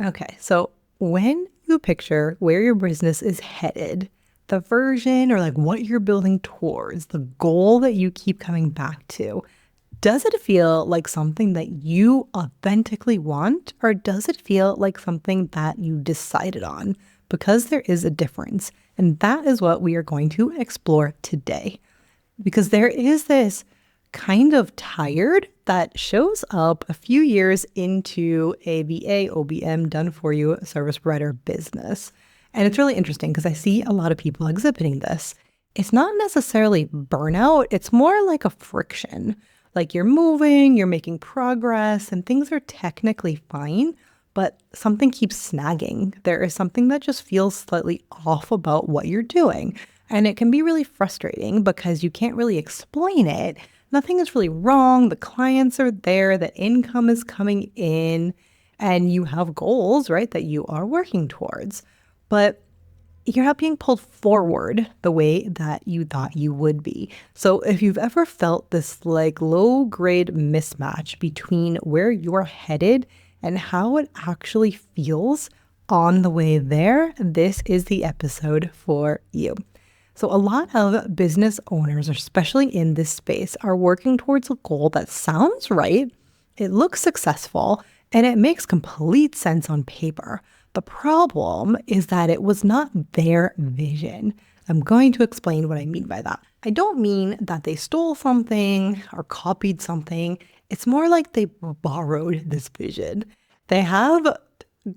Okay, so when you picture where your business is headed, the version or like what you're building towards, the goal that you keep coming back to, does it feel like something that you authentically want, or does it feel like something that you decided on? Because there is a difference. And that is what we are going to explore today. Because there is this kind of tired that shows up a few years into a VA, OBM, done for you service provider business. And it's really interesting because I see a lot of people exhibiting this. It's not necessarily burnout, it's more like a friction. Like you're moving, you're making progress, and things are technically fine, but something keeps snagging. There is something that just feels slightly off about what you're doing. And it can be really frustrating because you can't really explain it. Nothing is really wrong. The clients are there, the income is coming in, and you have goals, right, that you are working towards. But you're not being pulled forward the way that you thought you would be. So if you've ever felt this like low grade mismatch between where you're headed and how it actually feels on the way there, this is the episode for you. So a lot of business owners, especially in this space, are working towards a goal that sounds right, it looks successful, and it makes complete sense on paper. The problem is that it was not their vision. I'm going to explain what I mean by that. I don't mean that they stole something or copied something. It's more like they borrowed this vision. They have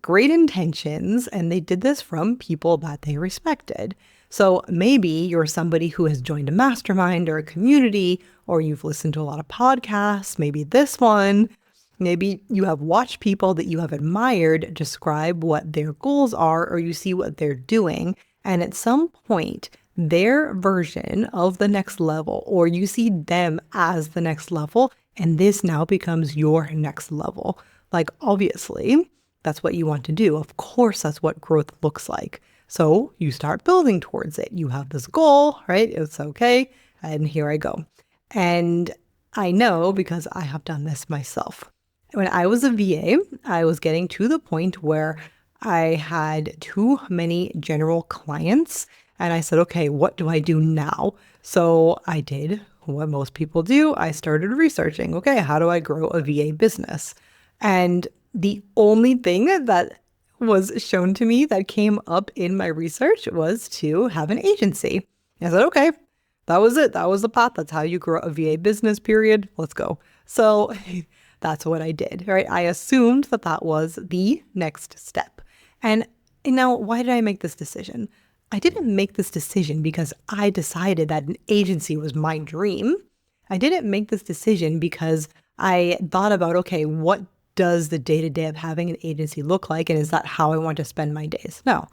great intentions and they did this from people that they respected. So maybe you're somebody who has joined a mastermind or a community, or you've listened to a lot of podcasts, maybe this one. Maybe you have watched people that you have admired describe what their goals are, or you see what they're doing. And at some point, their version of the next level, or you see them as the next level, and this now becomes your next level. Like, obviously, that's what you want to do. Of course, that's what growth looks like. So you start building towards it. You have this goal, right? It's okay. And here I go. And I know because I have done this myself. When I was a VA, I was getting to the point where I had too many general clients. And I said, okay, what do I do now? So I did what most people do. I started researching, okay, how do I grow a VA business? And the only thing that was shown to me that came up in my research was to have an agency. I said, okay, that was it. That was the path. That's how you grow a VA business, period. Let's go. So that's what I did, right? I assumed that that was the next step. And now, why did I make this decision? I didn't make this decision because I decided that an agency was my dream. I didn't make this decision because I thought about, okay, what does the day-to-day of having an agency look like? And is that how I want to spend my days? No,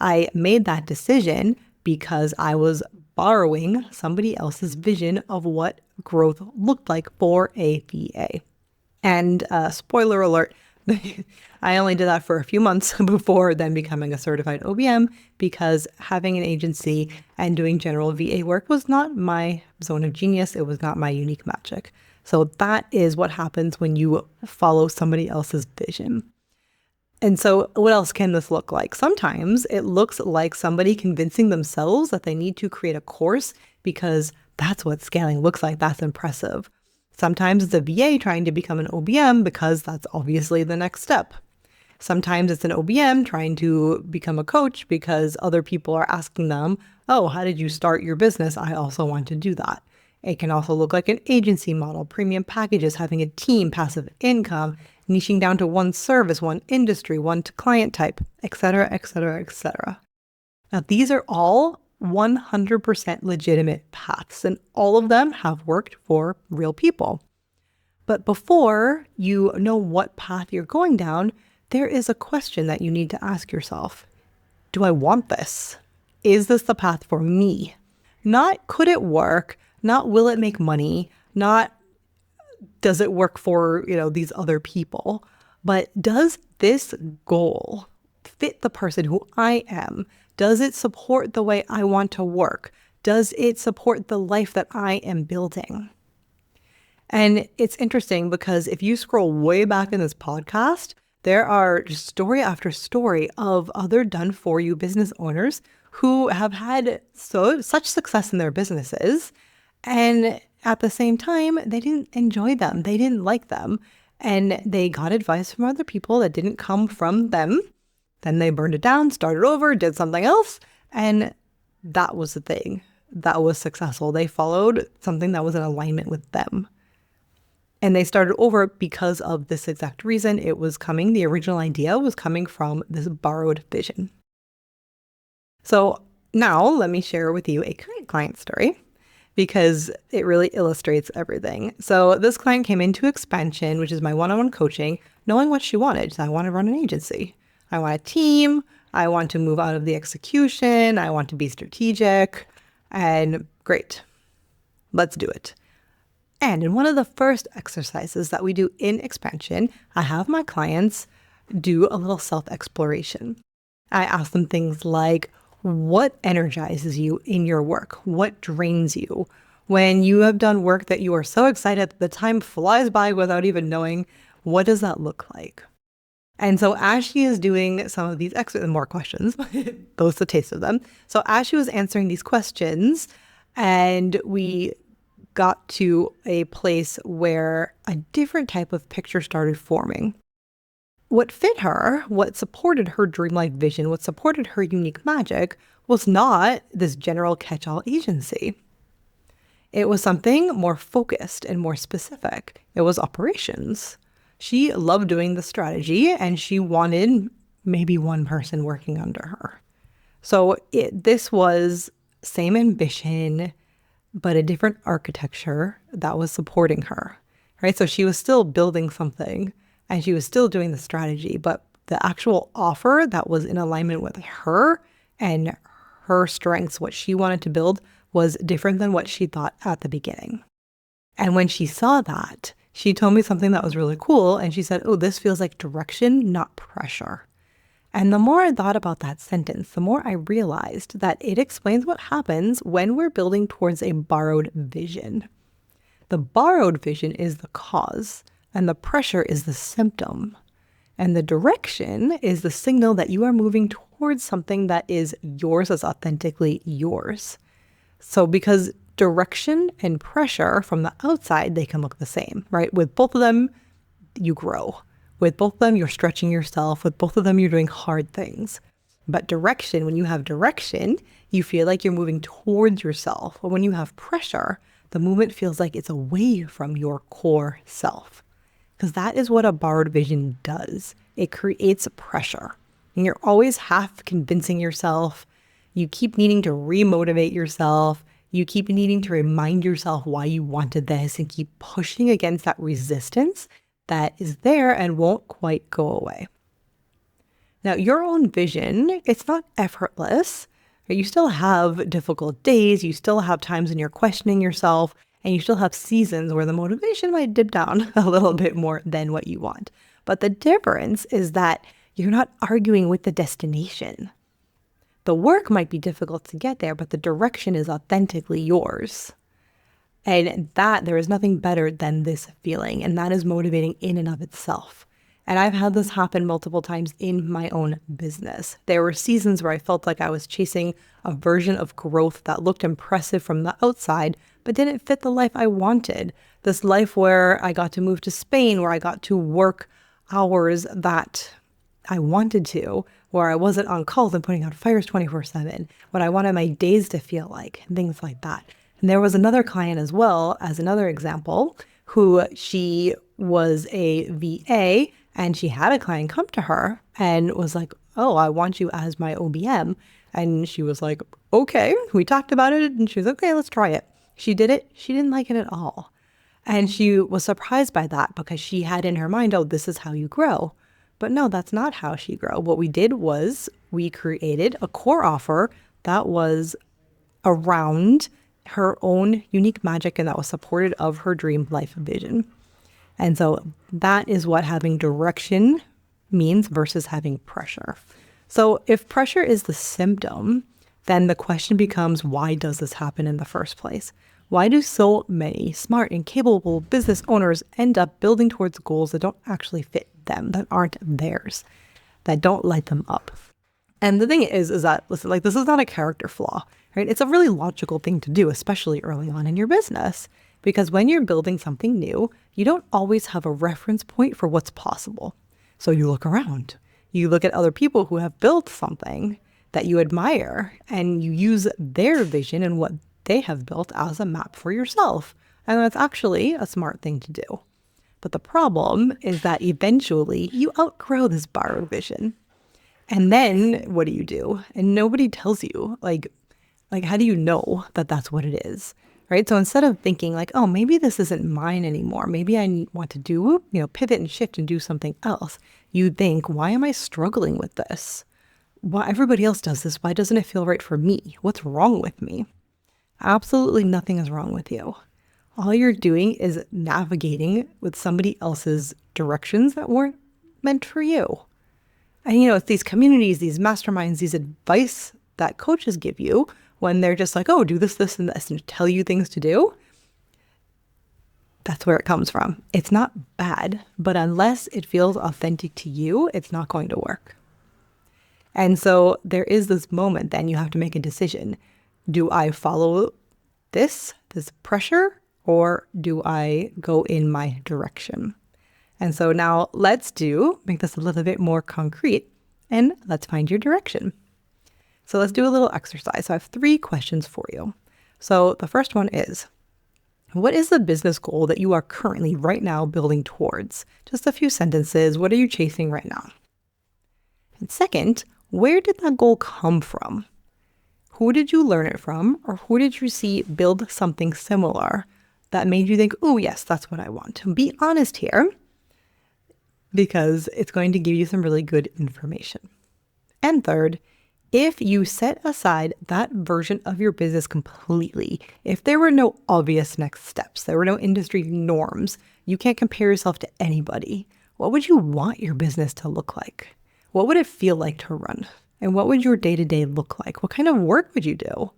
I made that decision because I was borrowing somebody else's vision of what growth looked like for a VA. And spoiler alert, I only did that for a few months before then becoming a certified OBM because having an agency and doing general VA work was not my zone of genius. It was not my unique magic. So that is what happens when you follow somebody else's vision. And so what else can this look like? Sometimes it looks like somebody convincing themselves that they need to create a course because that's what scaling looks like. That's impressive. Sometimes it's a VA trying to become an OBM because that's obviously the next step. Sometimes it's an OBM trying to become a coach because other people are asking them, oh, how did you start your business? I also want to do that. It can also look like an agency model, premium packages, having a team, passive income, niching down to one service, one industry, one client type, et cetera, et cetera, et cetera. Now, these are all 100% legitimate paths, and all of them have worked for real people. But before you know what path you're going down, there is a question that you need to ask yourself. Do I want this? Is this the path for me? Not could it work? Not will it make money? Not does it work for, these other people? But does this goal fit the person who I am? Does it support the way I want to work? Does it support the life that I am building? And it's interesting because if you scroll way back in this podcast, There are just story after story of other done-for-you business owners who have had such success in their businesses, and at the same time, they didn't enjoy them. They didn't like them, and they got advice from other people that didn't come from them. Then they burned it down, started over, did something else, and that was the thing that was successful. They followed something that was in alignment with them. And they started over because of this exact reason. The original idea was coming from this borrowed vision. So now let me share with you a current client story because it really illustrates everything. So this client came into expansion, which is my one-on-one coaching, knowing what she wanted. So I want to run an agency. I want a team. I want to move out of the execution. I want to be strategic. And great, let's do it. And in one of the first exercises that we do in expansion, I have my clients do a little self-exploration. I ask them things like, what energizes you in your work? What drains you? When you have done work that you are so excited that the time flies by without even knowing, what does that look like? And so as she is doing some of these more questions, those the taste of them. So as she was answering these questions, and we got to a place where a different type of picture started forming. What fit her, what supported her dreamlike vision, what supported her unique magic was not this general catch-all agency. It was something more focused and more specific. It was operations. She loved doing the strategy and she wanted maybe one person working under her. So this was same ambition, but a different architecture that was supporting her, right? So she was still building something and she was still doing the strategy, but the actual offer that was in alignment with her and her strengths, what she wanted to build, was different than what she thought at the beginning. And when she saw that, she told me something that was really cool. And she said, oh, this feels like direction, not pressure. And the more I thought about that sentence, the more I realized that it explains what happens when we're building towards a borrowed vision. The borrowed vision is the cause, and the pressure is the symptom. And the direction is the signal that you are moving towards something that is yours, as authentically yours. So because direction and pressure from the outside, they can look the same, right? With both of them, you grow. With both of them, you're stretching yourself. With both of them, you're doing hard things. But direction, when you have direction, you feel like you're moving towards yourself. But when you have pressure, the movement feels like it's away from your core self. Because that is what a borrowed vision does. It creates pressure. And you're always half convincing yourself. You keep needing to re-motivate yourself. You keep needing to remind yourself why you wanted this and keep pushing against that resistance that is there and won't quite go away. Now, your own vision, it's not effortless. You still have difficult days. You still have times when you're questioning yourself, and you still have seasons where the motivation might dip down a little bit more than what you want. But the difference is that you're not arguing with the destination. The work might be difficult to get there, but the direction is authentically yours. And that there is nothing better than this feeling, and that is motivating in and of itself. And I've had this happen multiple times in my own business. There were seasons where I felt like I was chasing a version of growth that looked impressive from the outside, but didn't fit the life I wanted. This life where I got to move to Spain, where I got to work hours that I wanted to, where I wasn't on calls and putting out fires 24/7, what I wanted my days to feel like, and things like that. And there was another client as well, as another example, who she was a VA, and she had a client come to her and was like, oh, I want you as my OBM. And she was like, okay, we talked about it. And she was okay, let's try it. She did it. She didn't like it at all. And she was surprised by that because she had in her mind, oh, this is how you grow. But no, that's not how she grew. What we did was we created a core offer that was around her own unique magic and that was supported of her dream life vision. And so that is what having direction means versus having pressure. So if pressure is the symptom, then the question becomes, why does this happen in the first place? Why do so many smart and capable business owners end up building towards goals that don't actually fit them, that aren't theirs, that don't light them up. And the thing is that, listen, like, this is not a character flaw, right? It's a really logical thing to do, especially early on in your business, because when you're building something new, you don't always have a reference point for what's possible. So you look around, you look at other people who have built something that you admire, and you use their vision and what they have built as a map for yourself. And that's actually a smart thing to do. But the problem is that eventually you outgrow this borrowed vision. And then what do? And nobody tells you, like, how do you know that that's what it is, right? So instead of thinking like, oh, maybe this isn't mine anymore, maybe I want to do, pivot and shift and do something else, you think, why am I struggling with this? Why everybody else does this? Why doesn't it feel right for me? What's wrong with me? Absolutely nothing is wrong with you. All you're doing is navigating with somebody else's directions that weren't meant for you. And it's these communities, these masterminds, these advice that coaches give you when they're just like, oh, do this, this, and this, and tell you things to do. That's where it comes from. It's not bad, but unless it feels authentic to you, it's not going to work. And so there is this moment, then you have to make a decision. Do I follow this pressure, or do I go in my direction? And so now let's make this a little bit more concrete, and let's find your direction. So let's do a little exercise. So I have 3 questions for you. So the first one is, what is the business goal that you are currently right now building towards? Just a few sentences. What are you chasing right now? And second, where did that goal come from? Who did you learn it from, or who did you see build something similar that made you think, oh, yes, that's what I want? Be honest here, because it's going to give you some really good information. And third, if you set aside that version of your business completely, if there were no obvious next steps, there were no industry norms, you can't compare yourself to anybody, what would you want your business to look like? What would it feel like to run? And what would your day-to-day look like? What kind of work would you do?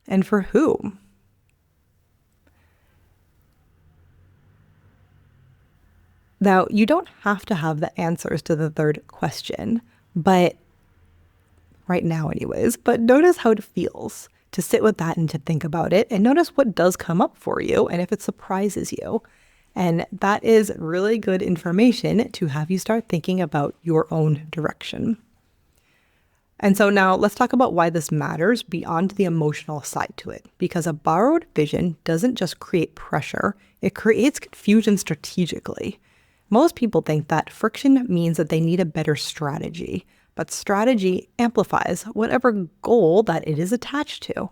And for whom? Now, you don't have to have the answers to the third question, but right now anyways, but notice how it feels to sit with that and to think about it, and notice what does come up for you and if it surprises you. And that is really good information to have you start thinking about your own direction. And so now let's talk about why this matters beyond the emotional side to it, because a borrowed vision doesn't just create pressure, it creates confusion strategically. Most people think that friction means that they need a better strategy, but strategy amplifies whatever goal that it is attached to.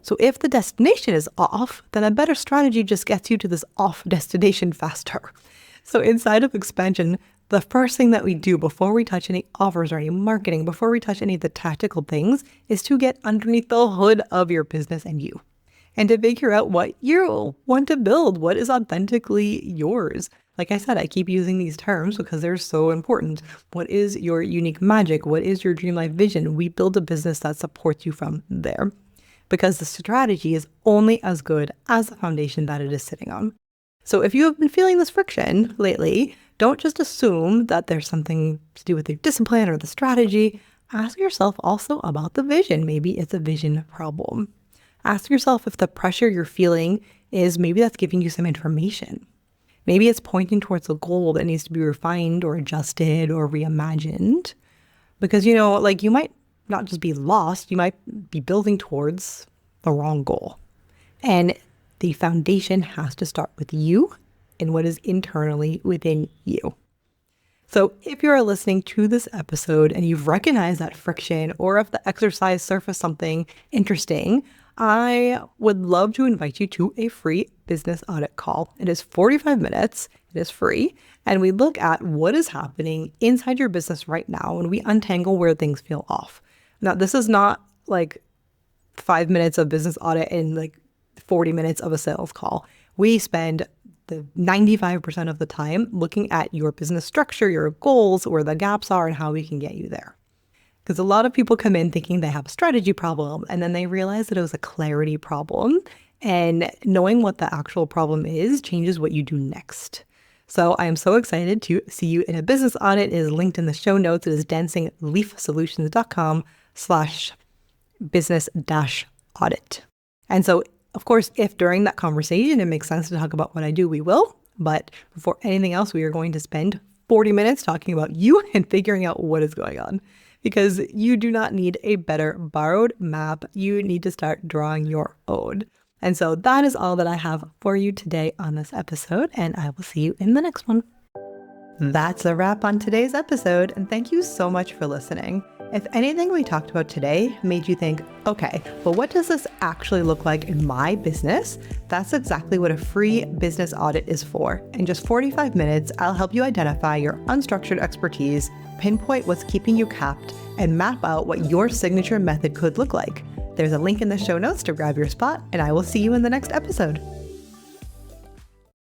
So if the destination is off, then a better strategy just gets you to this off destination faster. So inside of expansion, the first thing that we do before we touch any offers or any marketing, before we touch any of the tactical things, is to get underneath the hood of your business and you, and to figure out what you want to build, what is authentically yours. Like I said, I keep using these terms because they're so important. What is your unique magic? What is your dream life vision? We build a business that supports you from there, because the strategy is only as good as the foundation that it is sitting on. So if you have been feeling this friction lately, don't just assume that there's something to do with your discipline or the strategy. Ask yourself also about the vision. Maybe it's a vision problem. Ask yourself if the pressure you're feeling is maybe that's giving you some information. Maybe it's pointing towards a goal that needs to be refined or adjusted or reimagined. Because, you might not just be lost, you might be building towards the wrong goal. And the foundation has to start with you and what is internally within you. So if you're listening to this episode and you've recognized that friction, or if the exercise surfaced something interesting, I would love to invite you to a free business audit call. It is 45 minutes. It is free. And we look at what is happening inside your business right now, and we untangle where things feel off. Now, this is not like 5 minutes of business audit and like 40 minutes of a sales call. We spend the 95% of the time looking at your business structure, your goals, where the gaps are, and how we can get you there. Because a lot of people come in thinking they have a strategy problem, and then they realize that it was a clarity problem. And knowing what the actual problem is changes what you do next. So I am so excited to see you in a business audit. It is linked in the show notes. It is dancingleafsolutions.com/business-audit. And so, of course, if during that conversation it makes sense to talk about what I do, we will. But before anything else, we are going to spend 40 minutes talking about you and figuring out what is going on. Because you do not need a better borrowed map. You need to start drawing your own. And so that is all that I have for you today on this episode, and I will see you in the next one. That's a wrap on today's episode, and thank you so much for listening. If anything we talked about today made you think, okay, but what does this actually look like in my business? That's exactly what a free business audit is for. In just 45 minutes, I'll help you identify your unstructured expertise, pinpoint what's keeping you capped, and map out what your signature method could look like. There's a link in the show notes to grab your spot, and I will see you in the next episode.